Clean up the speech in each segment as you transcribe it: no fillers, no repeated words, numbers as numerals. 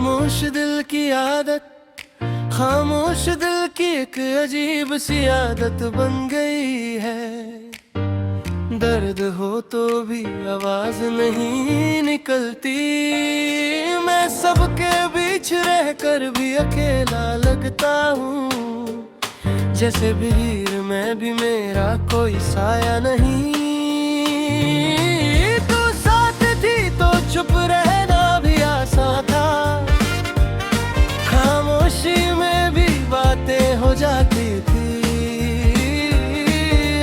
खामोश दिल की आदत, खामोश दिल की एक अजीब सी आदत बन गई है। दर्द हो तो भी आवाज नहीं निकलती, मैं सबके बीच रहकर भी अकेला लगता हूँ। जैसे भीड़ में भी मेरा कोई साया नहीं। तू साथ थी तो चुप रहना भी आसान था, खामोशी में भी बातें हो जाती थी।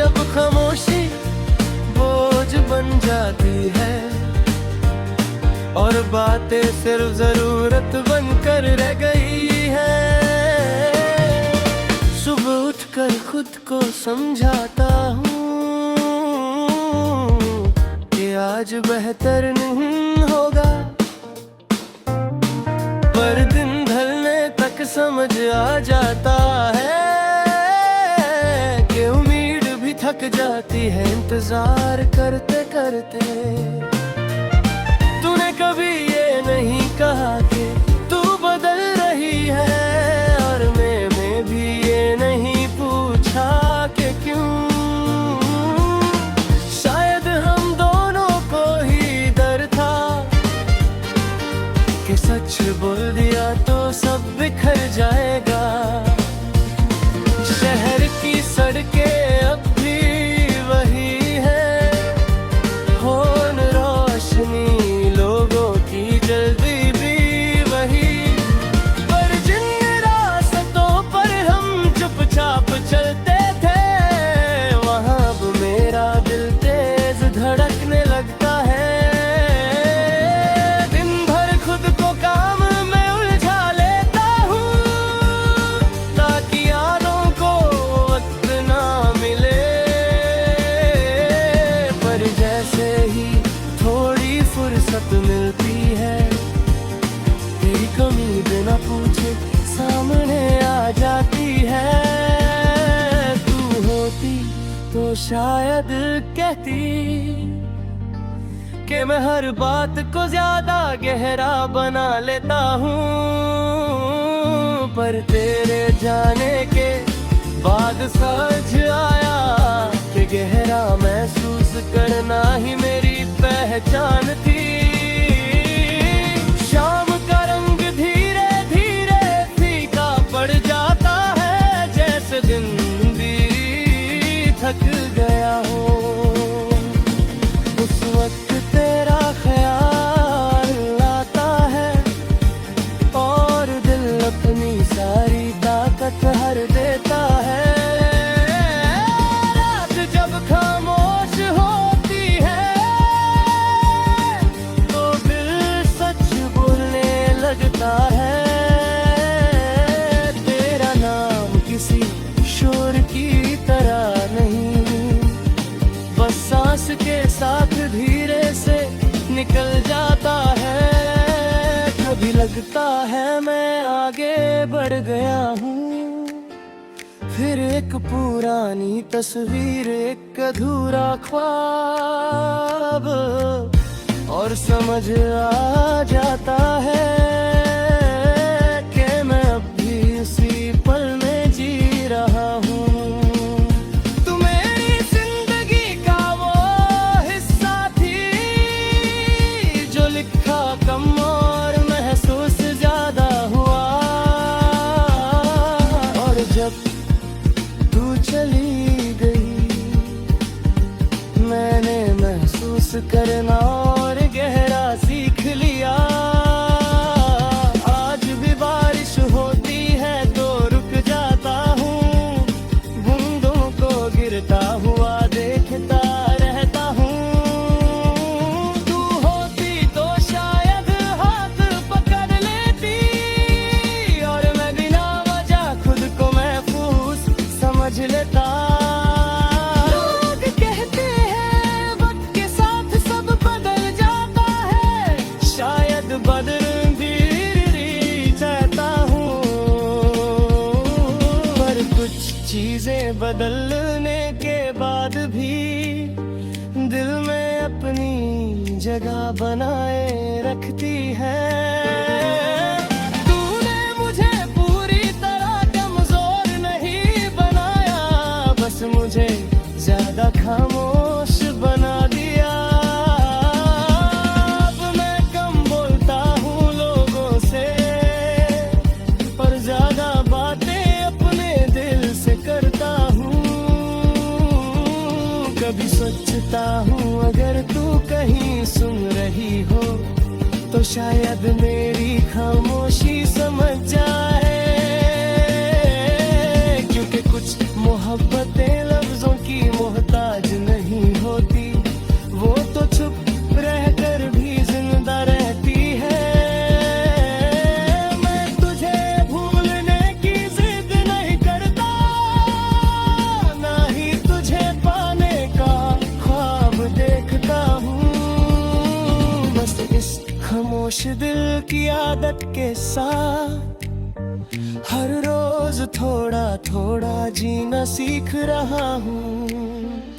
अब खामोशी बोझ बन जाती है और बातें सिर्फ जरूरत बनकर रह गई है। सुबह उठकर खुद को समझाता हूँ कि आज बेहतर नहीं होगा, पर दिन ढलने तक समझ आ जाता है कि उम्मीद भी थक जाती है इंतजार करते करते। तूने कभी ये नहीं कहा कि तू बदल रही है, और मैं भी ये नहीं पूछा कि क्यों। शायद हम दोनों को ही डर था कि सच बोल दिया तो सब बिखर जाएगा। शहर की सड़कें अब भी वही है, होन रोशनी लोगों की जल्दी भी वही, पर जिन रास्तों पर हम चुपचाप चलते थे, वहाँ अब मेरा दिल तेज धड़कने लगता है। फुर्सत मिलती है, तेरी कमी बिना पूछे सामने आ जाती है। तू होती तो शायद कहती कि मैं हर बात को ज्यादा गहरा बना लेता हूँ, पर तेरे जाने के बाद समझ आया कि गहरा महसूस करना ही मेरी पहचान थी। शाम का रंग धीरे धीरे फीका पड़ जाता है, जैसे दिन भी थक गया हो। उस वक्त तेरा ख्याल आता है और दिल अपनी सारी ताकत हर देता है। तेरा नाम किसी शोर की तरह नहीं, बस सांस के साथ धीरे से निकल जाता है। कभी लगता है मैं आगे बढ़ गया हूँ, फिर एक पुरानी तस्वीर, एक अधूरा ख्वाब, और समझ आ जाता है कि मैं अब भी उसी पल में जी रहा हूँ। तू मेरी जिंदगी का वो हिस्सा थी जो लिखा कम और महसूस ज्यादा हुआ, और जब तू चली गई मैंने महसूस करना और गहरा सीख लिया। आज भी बारिश होती है तो रुक जाता हूँ, बूंदों को गिरता हुआ देखता रहता हूँ। तू होती तो शायद हाथ पकड़ लेती, और मैं बिना वजह खुद को महफूज समझ लेता। चीजें बदलने के बाद भी दिल में अपनी जगह बनाए रखती है। खामोश दिल की आदत के साथ हर रोज थोड़ा थोड़ा जीना सीख रहा हूँ।